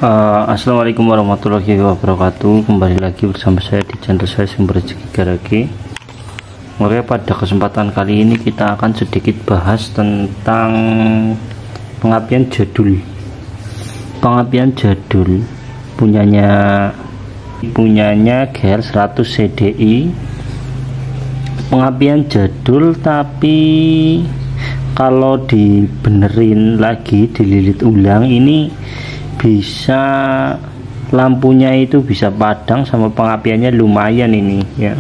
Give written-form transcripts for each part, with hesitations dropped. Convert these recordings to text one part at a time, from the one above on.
Assalamualaikum warahmatullahi wabarakatuh. Kembali lagi bersama saya di channel saya Sumber Rezeki Garage. Oke, pada kesempatan kali ini kita akan sedikit bahas tentang pengapian jadul. Pengapian jadul punyanya GL100 CDI. Pengapian jadul, tapi kalau dibenerin lagi, dililit ulang, ini bisa lampunya itu bisa padang sama pengapiannya lumayan ini ya.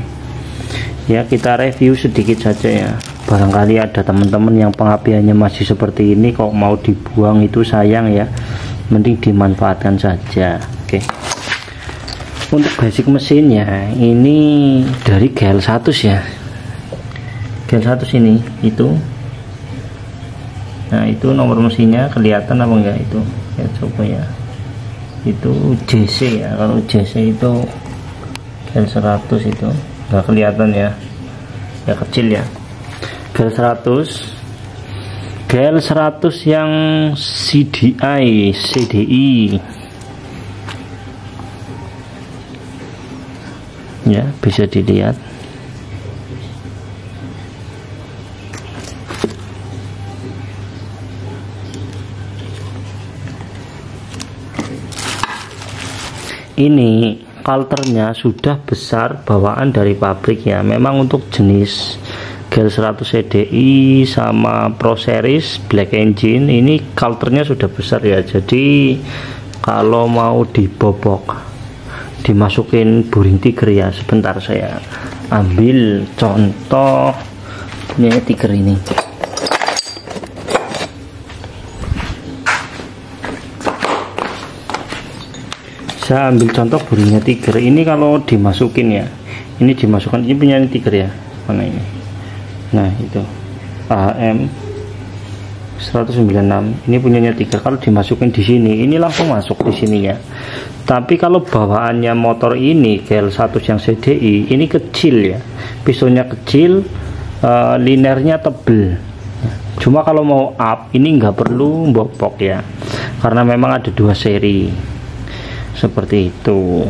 Kita review sedikit saja ya, barangkali ada teman-teman yang pengapiannya masih seperti ini kok mau dibuang, itu sayang ya, mending dimanfaatkan saja. Oke, untuk basic mesinnya ini dari GL100 ya, GL100 ini itu. Nah, itu nomor mesinnya kelihatan apa enggak itu ya, coba ya, itu JC ya. Kalau JC itu GL100 itu enggak kelihatan ya, ya kecil ya. GL100 yang CDI ya, bisa dilihat. Ini kalternya sudah besar bawaan dari pabrik ya. Memang untuk jenis GL100 CDI sama Pro Series Black Engine ini kalternya sudah besar ya. Jadi kalau mau dibobok, dimasukin boring tiger ya. Sebentar saya ambil contoh punya tiger ini. Saya ambil contoh boringnya tiger ini. Kalau dimasukin ya, ini dimasukkan, ini punya tiger ya, mana ini, nah itu AM 196, ini punyanya tiger. Kalau dimasukin di sini, ini langsung masuk di sini ya. Tapi kalau bawaannya motor ini GL100 yang CDI ini kecil ya, pistonnya kecil, linernya tebel. Cuma kalau mau up ini nggak perlu bobok ya, karena memang ada dua seri seperti itu.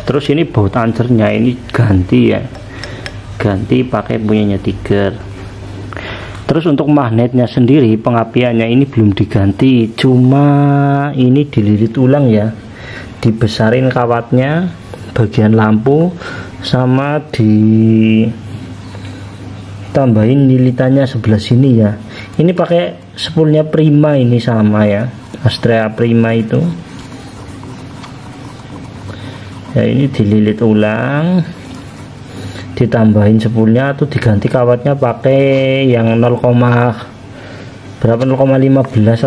Terus ini baut ancernya ini ganti ya, ganti pakai punyanya tiger. Terus untuk magnetnya sendiri, pengapiannya ini belum diganti, cuma ini dililit ulang ya, dibesarin kawatnya bagian lampu, sama ditambahin lilitannya sebelah sini ya. Ini pakai spoolnya Prima, ini sama ya, Astrea Prima itu ya. Ini dililit ulang, ditambahin spoolnya atau diganti kawatnya pakai yang 0,15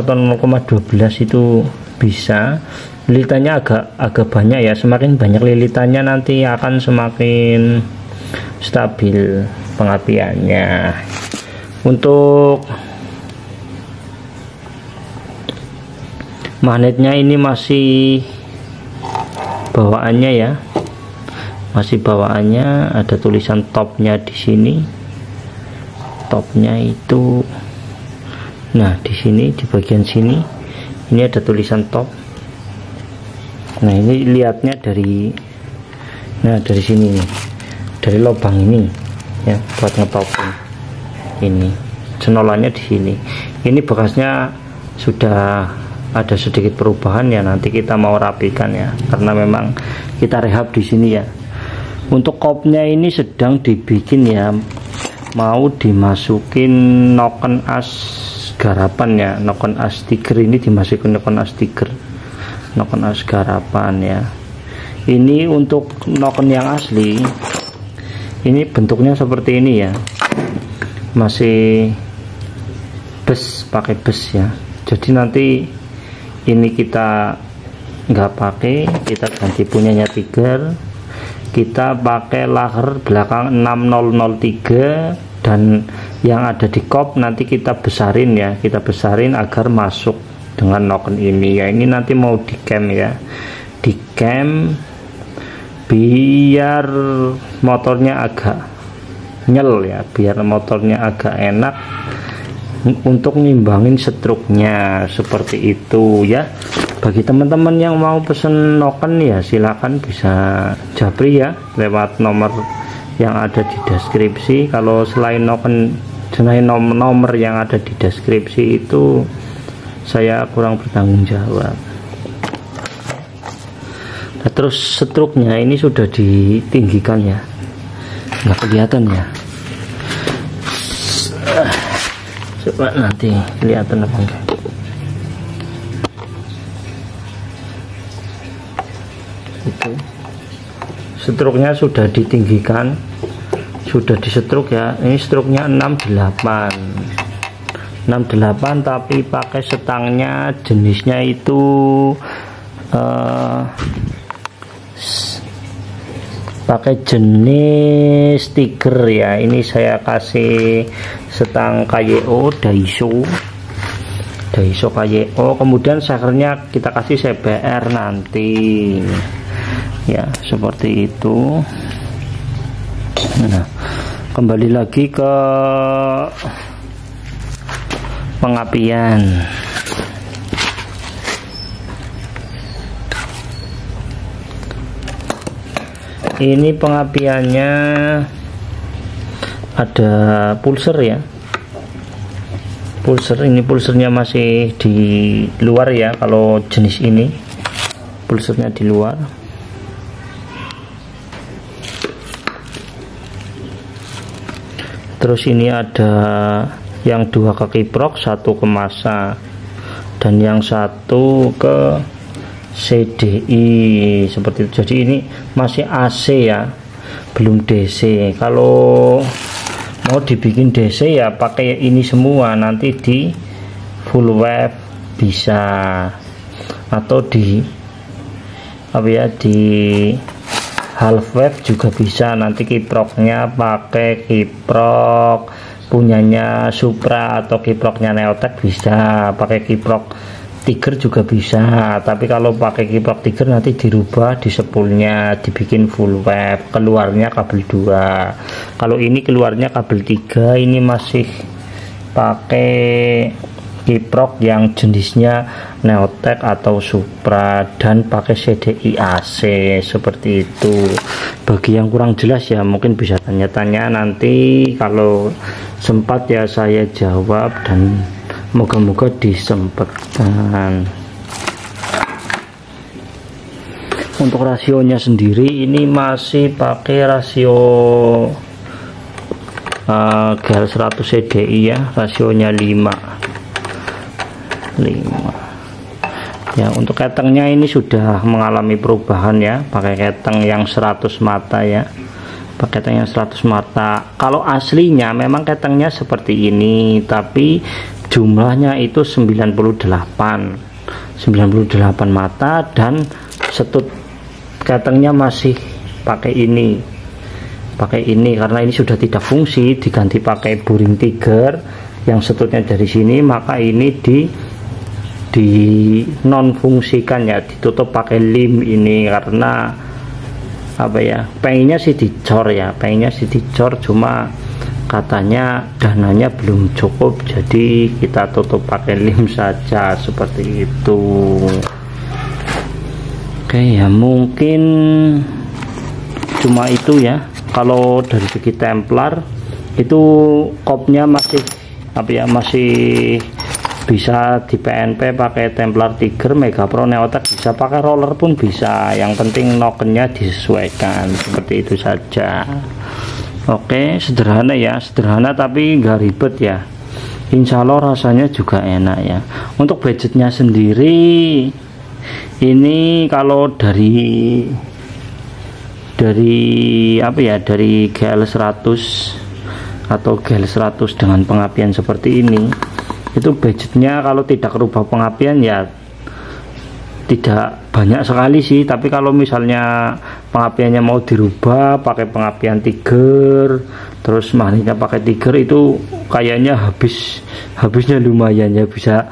atau 0,12 itu bisa. Lilitannya agak banyak ya, semakin banyak lilitannya nanti akan semakin stabil pengapiannya. Untuk magnetnya ini masih bawaannya ya, masih bawaannya, ada tulisan topnya di sini, topnya itu. Nah, di sini di bagian sini ini ada tulisan top. Nah, ini lihatnya dari, nah dari sini nih, dari lubang ini ya, buat ngetopin. Ini cenolannya di sini. Ini bekasnya sudah ada sedikit perubahan ya, nanti kita mau rapikan ya, karena memang kita rehab di sini ya. Untuk kopnya ini sedang dibikin ya, mau dimasukin noken as garapan ya, noken as tiger ini dimasukin noken as tiger, noken as garapan ya. Ini untuk noken yang asli ini bentuknya seperti ini ya, masih bus, pakai bus ya. Jadi nanti ini kita nggak pakai, kita ganti punyanya tiger, kita pakai laher belakang 6003, dan yang ada di kop nanti kita besarin ya, kita besarin agar masuk dengan noken ini ya. Ini nanti mau di cam ya, di cam biar motornya agak nyel ya, biar motornya agak enak untuk ngimbangin struknya, seperti itu ya. Bagi teman-teman yang mau pesen noken ya silakan bisa japri ya lewat nomor yang ada di deskripsi. Kalau selain noken, selain nomor yang ada di deskripsi itu saya kurang bertanggung jawab. Nah, terus struknya ini sudah ditinggikan ya, nggak kelihatan ya. Coba nanti kelihatan apa enggak. Itu struknya sudah ditinggikan, sudah disetruk ya. Ini struknya 68 tapi pakai setangnya jenisnya itu pakai jenis Tiger ya. Ini saya kasih setang KYO Daiso KYO, kemudian sekernya kita kasih CBR nanti ya, seperti itu. Nah, kembali lagi ke pengapian. Ini pengapiannya ada pulser ya, pulser. Ini pulsernya masih di luar ya, kalau jenis ini pulsernya di luar. Terus ini ada yang 2 ke kiprok, 1 ke massa, dan yang 1 ke CDI seperti itu. Jadi ini masih AC ya, belum DC. Kalau mau dibikin DC ya pakai ini semua, nanti di full wave bisa, atau di apa ya, di half wave juga bisa. Nanti kiproknya pakai kiprok punyanya Supra atau kiproknya Neotech bisa, pakai kiprok Tiger juga bisa. Tapi kalau pakai kiprok Tiger nanti dirubah di spoolnya, dibikin full wave, keluarnya kabel 2. Kalau ini keluarnya kabel 3. Ini masih pakai kiprok yang jenisnya Neotech atau Supra dan pakai CDI AC seperti itu. Bagi yang kurang jelas ya mungkin bisa tanya-tanya, nanti kalau sempat ya saya jawab, dan moga-moga disempatkan. Untuk rasionya sendiri ini masih pakai rasio GL 100 CDI ya, rasionya 5 ya. Untuk ketengnya ini sudah mengalami perubahan ya, pakai keteng yang 100 mata ya, pakai keteng yang 100 mata. Kalau aslinya memang ketengnya seperti ini, tapi jumlahnya itu 98 mata, dan setut ketengnya masih pakai ini karena ini sudah tidak fungsi, diganti pakai boring Tiger yang setutnya dari sini, maka ini di non fungsikan ya, ditutup pakai lem ini. Karena apa ya, pengennya sih dicor ya, cuma katanya dananya belum cukup, jadi kita tutup pakai lem saja seperti itu. Oke ya, mungkin cuma itu ya. Kalau dari segi Templar itu kopnya masih apa ya, masih bisa di PNP pakai Templar Tiger, Mega Pro, Neotech bisa, pakai roller pun bisa. Yang penting nokennya disesuaikan, seperti itu saja. Oke, sederhana ya, sederhana tapi nggak ribet ya. Insya Allah rasanya juga enak ya. Untuk budgetnya sendiri ini kalau dari apa ya, dari GL 100 atau GL 100 dengan pengapian seperti ini, itu budgetnya kalau tidak rubah pengapian ya tidak banyak sekali sih. Tapi kalau misalnya pengapiannya mau dirubah pakai pengapian Tiger, terus magnetnya pakai Tiger, itu kayaknya habisnya lumayan ya, bisa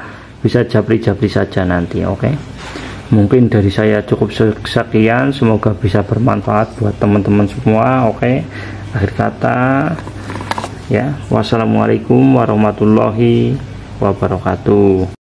japri-japri saja nanti. Oke, mungkin dari saya cukup sekian, semoga bisa bermanfaat buat teman-teman semua. Oke, akhir kata ya, wassalamualaikum warahmatullahi wabarakatuh.